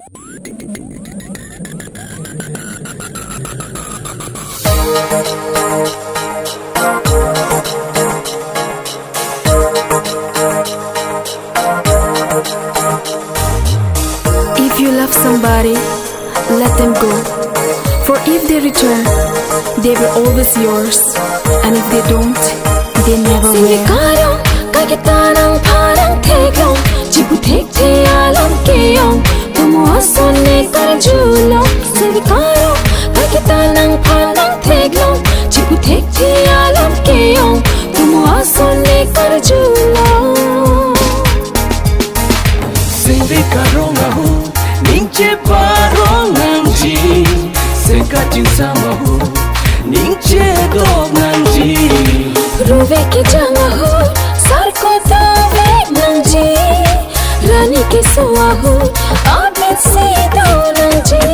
If you love somebody, let them go. For if they return, they will always yours. And if they don't, they never will. Singvikaro, kagitanang parang teglong, jibutekte alam keyong, tumuasone karjulong. Singvikaro, kagitanang parang teglong, jibutekte alam keyong, tumuasone karjulong. Singvikaro ngahu, ningche parong nangji, sengkacin samahu, ningche dog nangji. Ruve ke jangahu, sarko tawek nangji, rani ke suahu, abet se do nangji.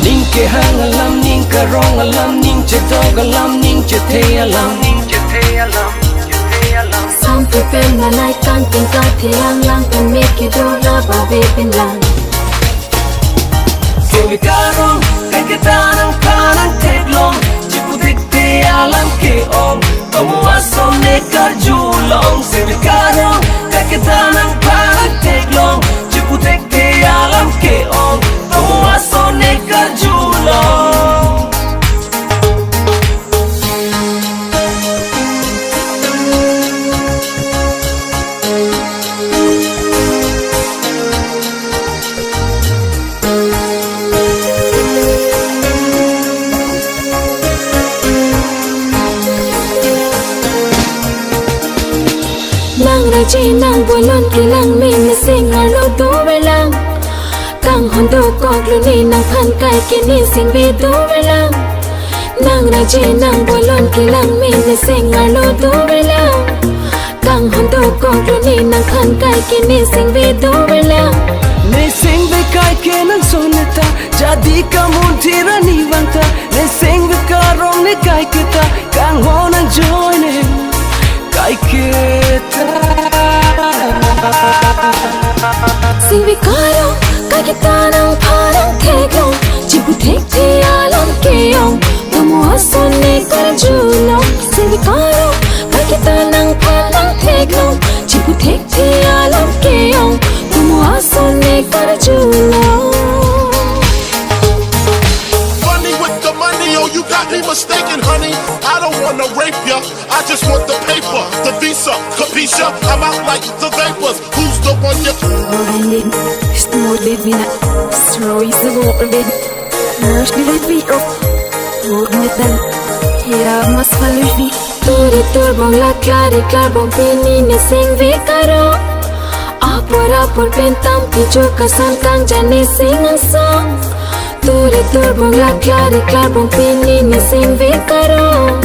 Ningke hangalam, ningka rongalam, ningche dogalam, ningche tealam, ningche tealam. Some people na like kanting katheyang lang to make you do raba vaping lang. Singvikaro, kagitanang parang teglong, jibutekte alam keong, tumuasone karjulong. Singvikaro, kagitanang parang teglong, jibutekte alam keong, tumuasone karjulong. Nang raji nang bolon kilang min sing alo do velang, kang hondo kogluni nang phan kai kini sing be do velang. Nang raji nang bolon kilang min sing alo do velang, kang hondo kogluni nang phan kai kini sing be do velang. Neseng bekai kenang soneta, jadi kamu tirani vanta. Neseng bekarong ne kai kita, kang honang join kai kita. Singvikaro, kagitanang parang teglong, jibutekte alam keyong, tumuasone karjulong. Singvikaro, kagitanang parang teglong, jibutekte alam keyong, tumuasone karjulong. Funny with the money, oh you got me mistaken, honey. I don't wanna rape ya, I just want the paper, the visa, capisha. I'm out like the vapors. Who's the one you? Morning, stor baby na stroy sa water baby. Nurse baby oh, metal. Hira mas paluvi. Turi turbong la clare carbon penine singvikaro. Apor pentam pijo kasan kang jane sing ang song. Turi turbong la clare carbon penine singvikaro.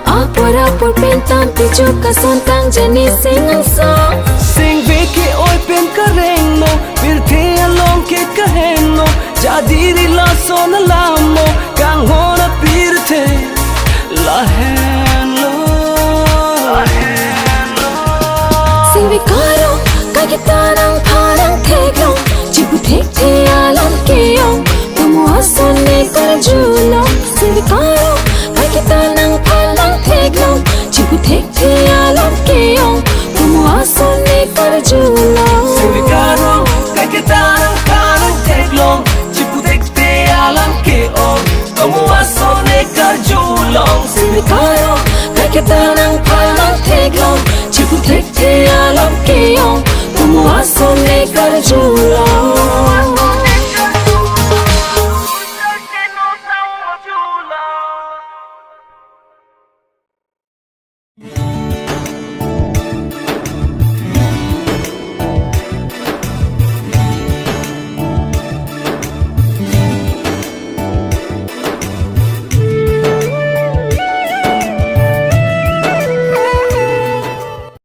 Apor pentam pijo kasan kang jane sing ang song. Singvike oi pen kareng mo, birte along ke kahen mo, jadi rila sona lamo, kang hona pirte lahen lo. Singvikaro, kagitanang parang teglong, jibutekte alam keyong, tumuasone karjulong. Singvikaro, kagitanang parang teglong, jibutekte alam keyong, tumuasone karjulong. Singvikaro, kagitanang parang teglong, jibutekte alam keong, tumuasone karjulong. Singvikaro, kagitanang parang teglong, jibutekte alam keyong, tumuasone karjulong.